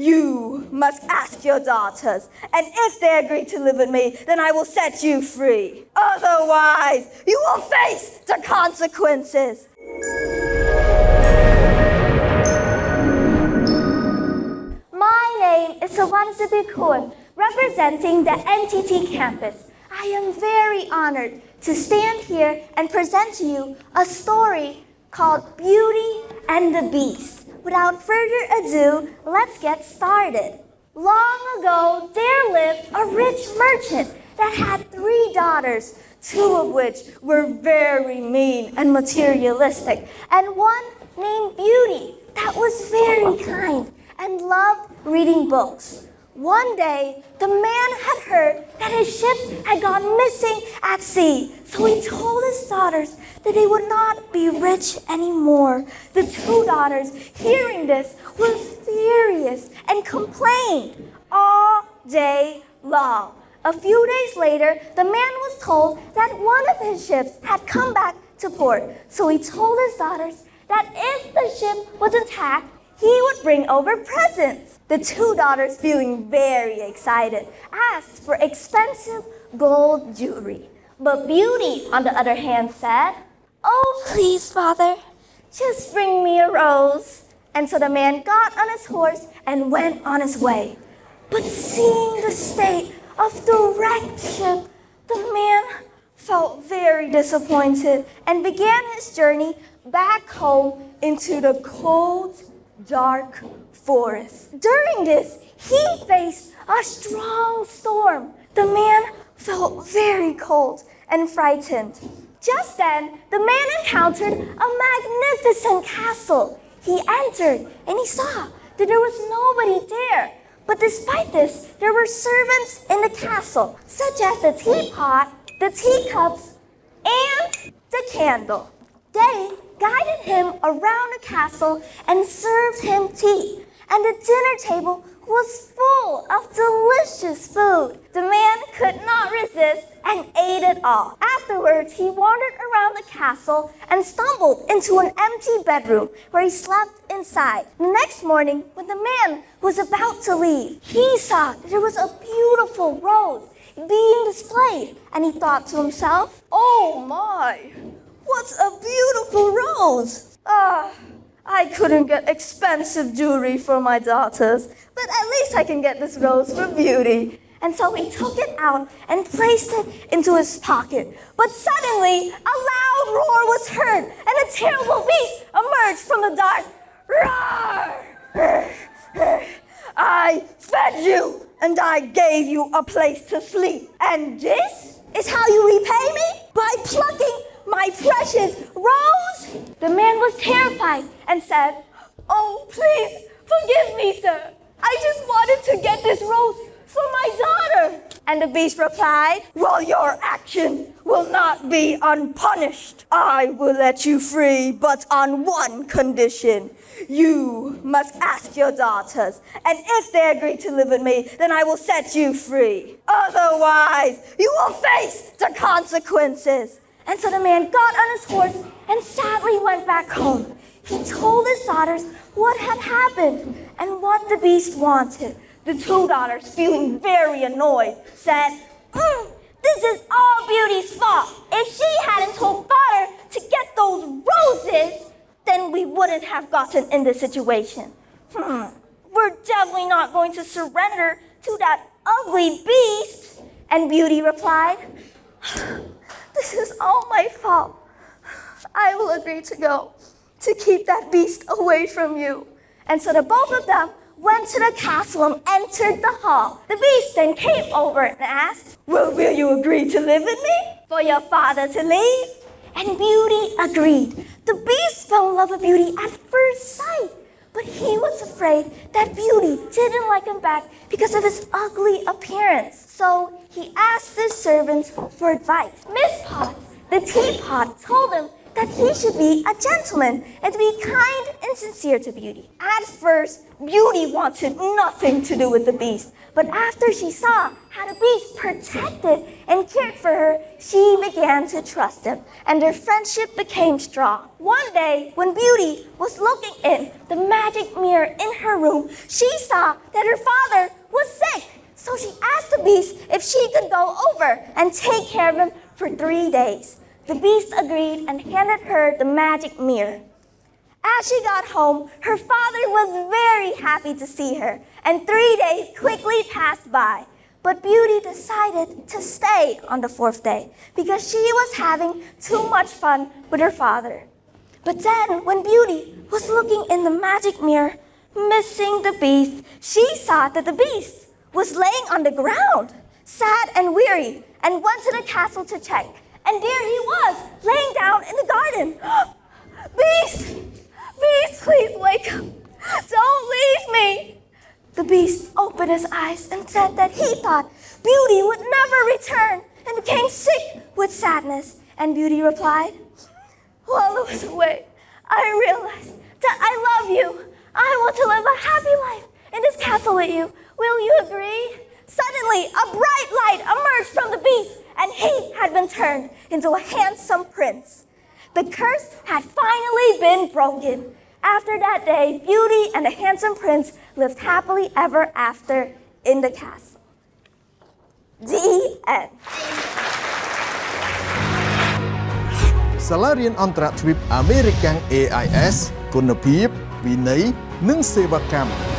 You must ask your daughters, and if they agree to live with me, then I will set you free. Otherwise, you will face the consequences. My name is Sawan representing the NTT campus. I am very honored to stand here and present to you a story called Beauty and the Beast. Without further ado, let's get started. Long ago, there lived a rich merchant that had 3 daughters, 2 of which were very mean and materialistic, and one named Beauty that was very kind and loved reading books. One day, the man had heard that his ships had gone missing at sea, so he told his daughters that they would not be rich anymore. The 2 daughters, hearing this, were furious and complained all day long. A few days later, the man was told that one of his ships had come back to port, so he told his daughters that if the ship was intact, he would bring over presents. The 2 daughters, feeling very excited, asked for expensive gold jewelry. But Beauty, on the other hand, said, "Oh, please, father, just bring me a rose." And so the man got on his horse and went on his way. But seeing the state of the wrecked ship, the man felt very disappointed and began his journey back home into the cold, dark forest. During this, he faced a strong storm. The man felt very cold and frightened. Just then, the man encountered a magnificent castle. He entered and he saw that there was nobody there. But despite this, there were servants in the castle, such as the teapot, the teacups, and the candle. They guided him around the castle and served him tea. And the dinner table was full of delicious food. The man could not resist and ate it all. Afterwards, he wandered around the castle and stumbled into an empty bedroom where he slept inside. The next morning, when the man was about to leave, he saw that there was a beautiful rose being displayed. And he thought to himself, "Oh my, what a beautiful rose! I couldn't get expensive jewelry for my daughters, but at least I can get this rose for Beauty." And so he took it out and placed it into his pocket. But suddenly, a loud roar was heard, and a terrible beast emerged from the dark. "Roar! I fed you, and I gave you a place to sleep. And this is how you repay me? By plucking my precious rose?" The man was terrified and said, "Oh, please, forgive me, sir. I just wanted to get this rose for my daughter." And the beast replied, "Well, your actions will not be unpunished. I will let you free, but on one condition. You must ask your daughters, and if they agree to live with me, then I will set you free. Otherwise, you will face the consequences." And so the man got on his horse and sadly went back home. He told his daughters what had happened and what the beast wanted. The 2 daughters, feeling very annoyed, said, "This is all Beauty's fault. If she hadn't told father to get those roses, then we wouldn't have gotten in this situation. We're definitely not going to surrender to that ugly beast." And Beauty replied, "This is all my fault. I will agree to go to keep that beast away from you." And so the both of them went to the castle and entered the hall. The beast then came over and asked, Will you agree to live with me for your father to leave?" And Beauty agreed. The beast fell in love with Beauty at first sight, but he was afraid that Beauty didn't like him back because of his ugly appearance. So he asked his servants for advice. Miss Potts, the teapot, told him that he should be a gentleman and to be kind and sincere to Beauty. At first, Beauty wanted nothing to do with the beast, but after she saw how the beast protected and cared for her, she began to trust him, and their friendship became strong. One day, when Beauty was looking in the magic mirror in her room, she saw that that her father was sick. So she asked the beast if she could go over and take care of him for 3 days. The beast agreed and handed her the magic mirror. As she got home, her father was very happy to see her, and 3 days quickly passed by. But Beauty decided to stay on the 4th day because she was having too much fun with her father. But then, when Beauty was looking in the magic mirror, missing the beast, she saw that the beast was laying on the ground, sad and weary, and went to the castle to check. And there he was, laying down in the garden. Beast! Beast, please wake up. Don't leave me. The beast opened his eyes and said that he thought Beauty would never return and became sick with sadness. And Beauty replied, while I was away, I realized that I love you. I want to live a happy life in this castle with you. Will you agree? Suddenly, a bright light emerged from the beast, and he had been turned into a handsome prince. The curse had finally been broken. After that day, Beauty and the handsome prince lived happily ever after in the castle. The end. សាលារៀនអន្តរជាតិអាមេរិក AIS គុណភាពវិន័យនិងសេវាកម្ម